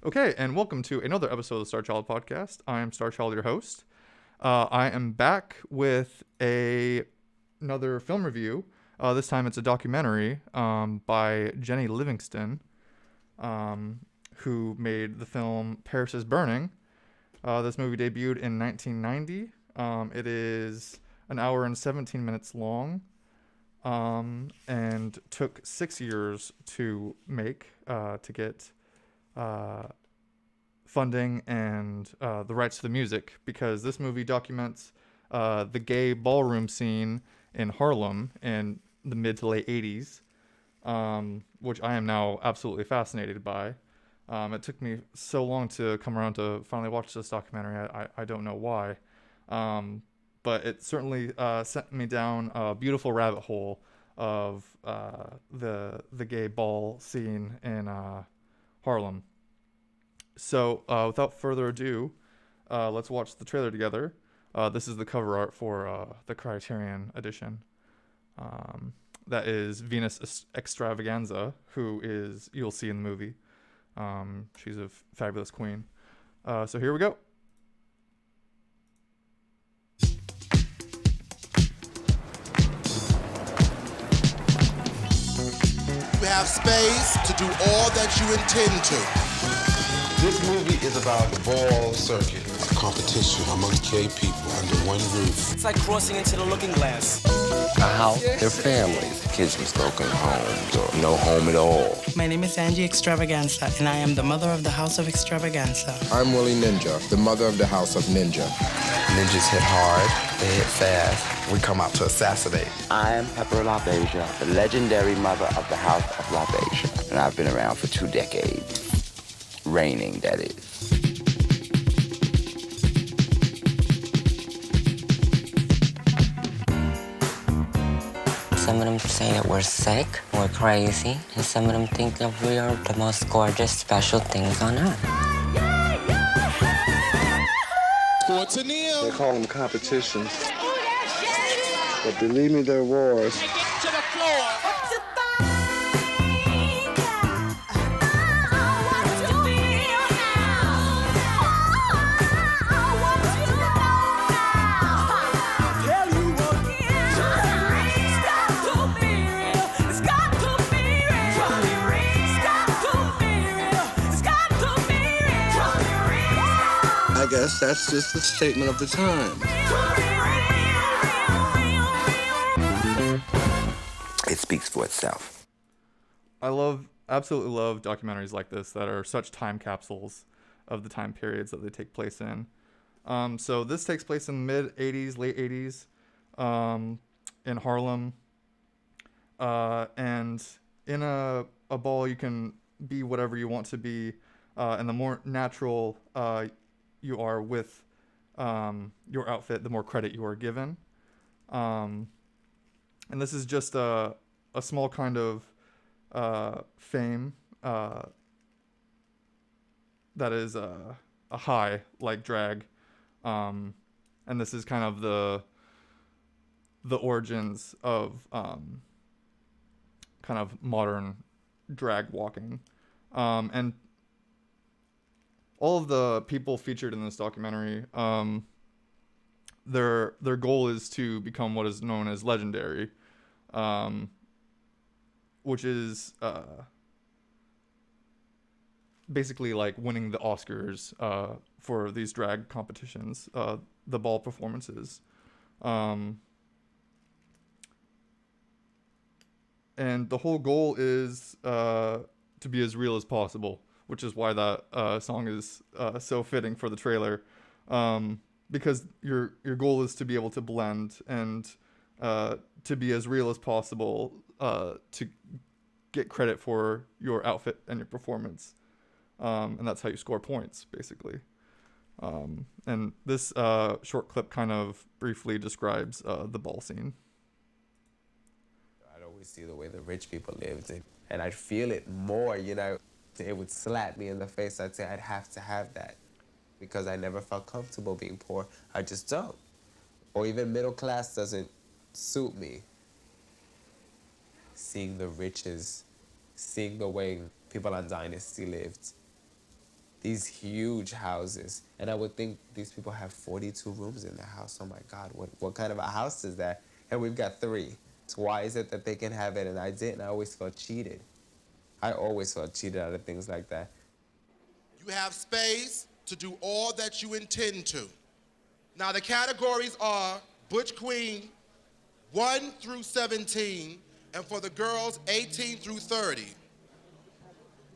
Okay, and welcome to another episode of the Starchild podcast. I am Starchild, your host. I am back with another film review. This time it's a documentary by Jennie Livingston, who made the film Paris is Burning. This movie debuted in 1990. It is an hour and 17 minutes long, and took 6 years to make, to get funding and the rights to the music, because this movie documents the gay ballroom scene in Harlem in the mid to late 80s, which I am now absolutely fascinated by. It took me so long to come around to finally watch this documentary. I don't know why, but it certainly sent me down a beautiful rabbit hole of the gay ball scene in Harlem. So, without further ado, let's watch the trailer together. This is the cover art for the Criterion edition. That is Venus Extravaganza, who you'll see in the movie. She's a fabulous queen. So here we go. You have space to do all that you intend to. This movie is about the ball circuit. A competition among gay people under one roof. It's like crossing into the looking glass. A house, their families, kids with broken homes or no home at all. My name is Angie Extravaganza, and I am the mother of the House of Extravaganza. I'm Willie Ninja, the mother of the House of Ninja. Ninjas hit hard, they hit fast. We come out to assassinate. I am Pepper LaBeija, the legendary mother of the House of LaBeija, and I've been around for 2 decades. Reigning, that is. Some of them say that we're sick, we're crazy, and some of them think that we are the most gorgeous, special things on earth. Sports and They call them competitions. But believe me, they're wars. I guess that's just a statement of the time. It speaks for itself. Absolutely love documentaries like this that are such time capsules of the time periods that they take place in. So this takes place in the mid 80s, late 80s, in Harlem. And in a ball, you can be whatever you want to be. And the more natural you are with your outfit, the more credit you are given. And this is just a small kind of fame that is a high, like drag. And this is kind of the origins of kind of modern drag walking. And all of the people featured in this documentary, their goal is to become what is known as legendary, which is basically like winning the Oscars for these drag competitions, the ball performances. And the whole goal is to be as real as possible, which is why that song is so fitting for the trailer, because your goal is to be able to blend and to be as real as possible, to get credit for your outfit and your performance, and that's how you score points, basically. And this short clip kind of briefly describes the ball scene. I'd always see the way the rich people lived, and I'd feel it more, you know. It would slap me in the face. I'd say I'd have to have that because I never felt comfortable being poor. I just don't. Or even middle class doesn't suit me. Seeing the riches, seeing the way people on Dynasty lived, these huge houses. And I would think these people have 42 rooms in their house. Oh my God, what kind of a house is that? And we've got 3. So why is it that they can have it and I didn't? I always felt cheated. I always felt cheated out of things like that. You have space to do all that you intend to. Now the categories are Butch Queen, 1 through 17, and for the girls, 18 through 30.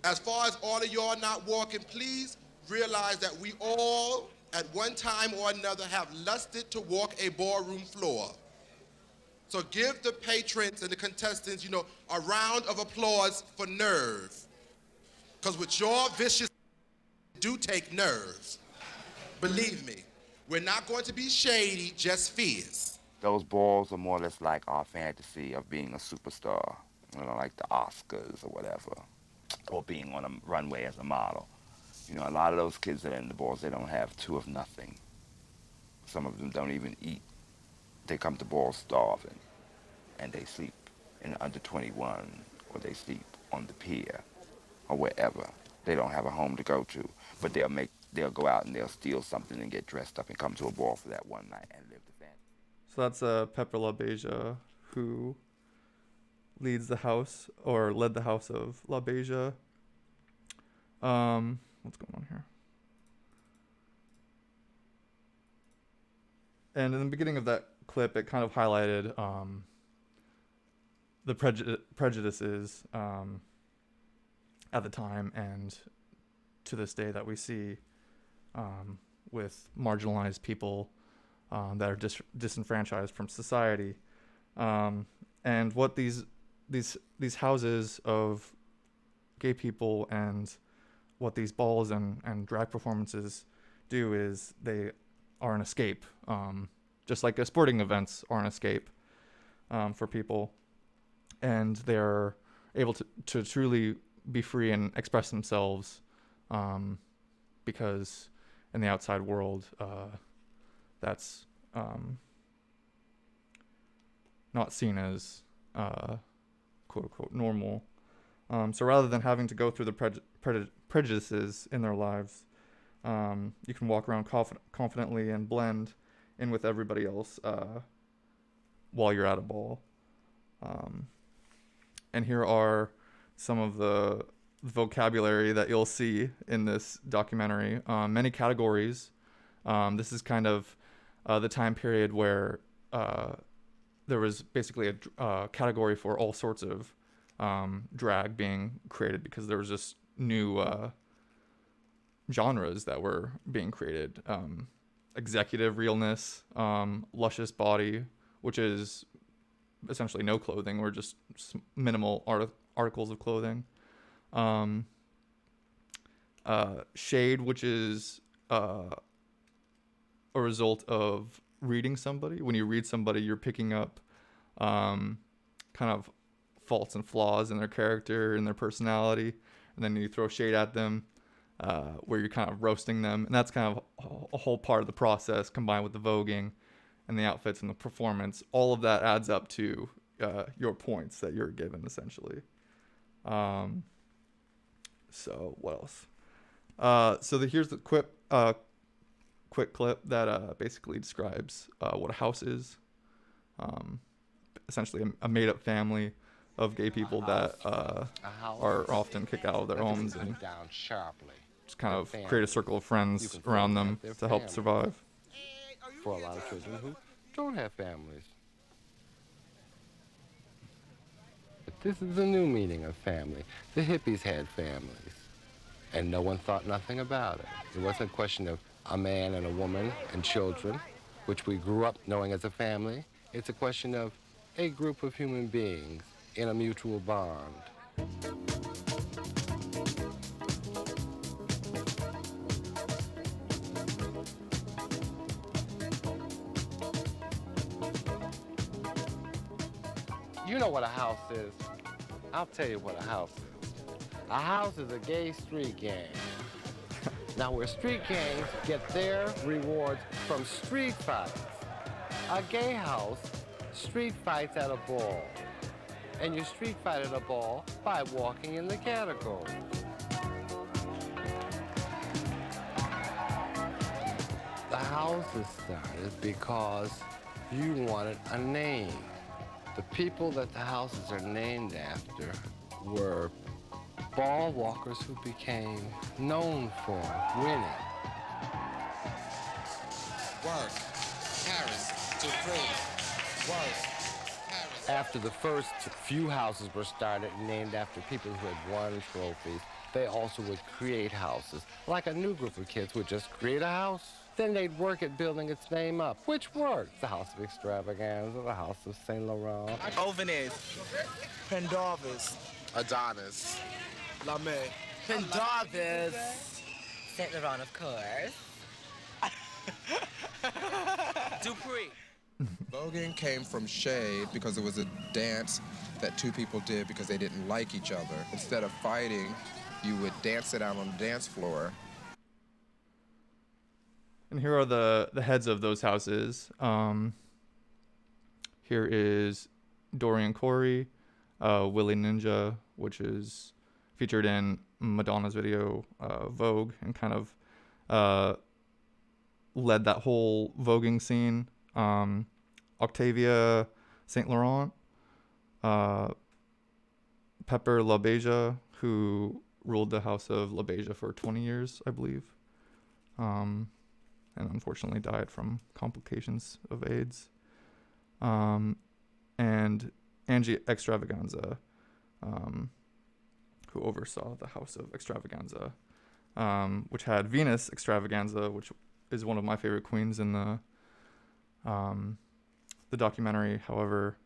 As far as all of y'all not walking, please realize that we all, at one time or another, have lusted to walk a ballroom floor. So give the patrons and the contestants, a round of applause for nerve. Because with your vicious do take nerve. Believe me, we're not going to be shady, just fierce. Those balls are more or less like our fantasy of being a superstar, like the Oscars or whatever, or being on a runway as a model. A lot of those kids that are in the balls, they don't have 2 of nothing. Some of them don't even eat. They come to balls starving, and they sleep in under 21, or they sleep on the pier, or wherever. They don't have a home to go to, but they'll go out and they'll steal something and get dressed up and come to a ball for that one night and live the fantasy. So that's Pepper LaBeija, who leads the house, or led the House of LaBeija. What's going on here? And in the beginning of that clip, it kind of highlighted the prejudices at the time and to this day that we see with marginalized people that are disenfranchised from society, and what these houses of gay people and what these balls and drag performances do is they are an escape, just like sporting events are an escape for people, and they're able to truly be free and express themselves, because in the outside world, that's not seen as quote unquote normal. So rather than having to go through the prejudices in their lives, you can walk around confidently and blend in with everybody else while you're at a ball. And here are some of the vocabulary that you'll see in this documentary. Many categories. This is kind of the time period where there was basically a category for all sorts of drag being created, because there was just new genres that were being created. Executive realness, luscious body, which is essentially no clothing or just minimal articles of clothing. Shade, which is a result of reading somebody. When you read somebody, you're picking up kind of faults and flaws in their character and their personality, and then you throw shade at them, where you're kind of roasting them, and that's kind of a whole part of the process, combined with the voguing and the outfits and the performance. All of that adds up to your points that you're given, essentially. So what else? Here's the quick clip that basically describes what a house is. Essentially a made-up family of gay people that are often kicked out of their homes and just kind of create a circle of friends around them to help survive. For a lot of children who don't have families. But this is the new meaning of family. The hippies had families, and no one thought nothing about it. It wasn't a question of a man and a woman and children, which we grew up knowing as a family. It's a question of a group of human beings in a mutual bond. You know what a house is. I'll tell you what a house is. A house is a gay street gang. Now, where street gangs get their rewards from street fights, a gay house street fights at a ball. And you street fight at a ball by walking in the category. houses started because you wanted a name. The people that the houses are named after were ball walkers who became known for winning. Work, Harris, Dupree, work, Harris. After the first few houses were started and named after people who had won trophies, they also would create houses. Like a new group of kids would just create a house. Then they'd work at building its name up, which worked. The House of Extravaganza, the House of Saint Laurent. Ovenes. Pendarvis. Adonis. LaMay. Pendarvis. Saint Laurent, of course. Dupree. Voguing came from shade because it was a dance that two people did because they didn't like each other. Instead of fighting, you would dance it out on the dance floor. And here are the heads of those houses. Here is Dorian Corey, Willie Ninja, which is featured in Madonna's video Vogue, and kind of led that whole voguing scene. Octavia Saint Laurent, Pepper LaBeija, who ruled the House of LaBeija for 20 years, I believe, and unfortunately died from complications of AIDS. And Angie Extravaganza, who oversaw the House of Extravaganza, which had Venus Extravaganza, which is one of my favorite queens in the documentary. However,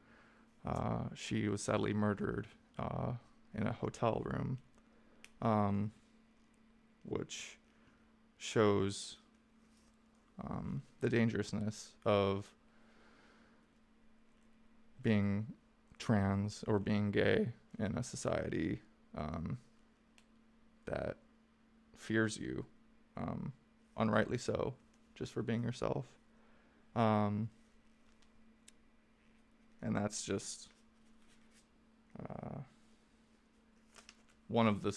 she was sadly murdered in a hotel room, which shows the dangerousness of being trans or being gay in a society that fears you, unrightly so, just for being yourself. And that's just one of the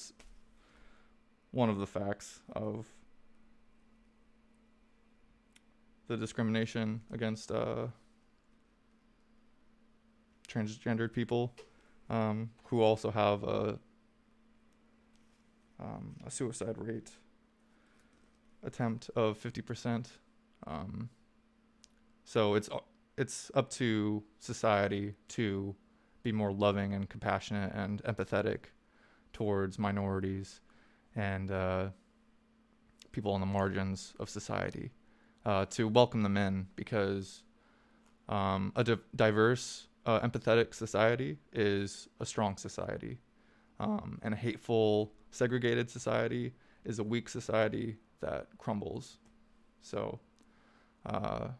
facts of the discrimination against transgendered people, who also have a suicide rate attempt of 50%. So it's up to society to be more loving and compassionate and empathetic towards minorities and people on the margins of society, to welcome them in, because a diverse, empathetic society is a strong society, and a hateful, segregated society is a weak society that crumbles. So I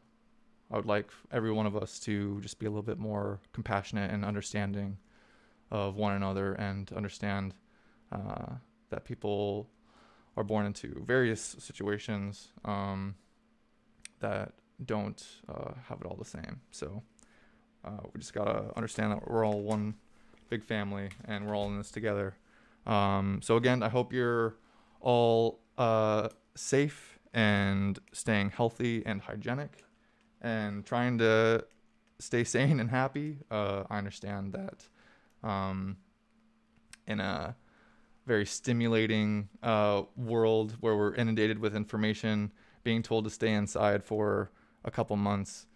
would like every one of us to just be a little bit more compassionate and understanding of one another, and understand that people are born into various situations that don't have it all the same. So we just gotta understand that we're all one big family and we're all in this together. So again, I hope you're all safe and staying healthy and hygienic and trying to stay sane and happy. I understand that in a very stimulating world where we're inundated with information, being told to stay inside for a couple months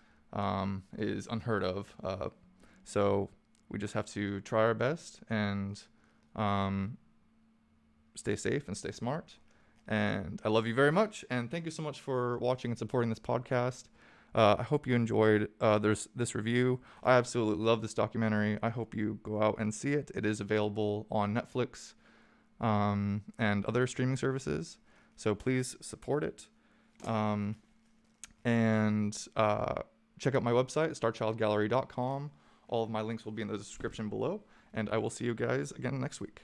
is unheard of. So we just have to try our best and stay safe and stay smart. And I love you very much. And thank you so much for watching and supporting this podcast. I hope you enjoyed this review. I absolutely love this documentary. I hope you go out and see it. It is available on Netflix and other streaming services. So please support it. And check out my website, starchildgallery.com. All of my links will be in the description below. And I will see you guys again next week.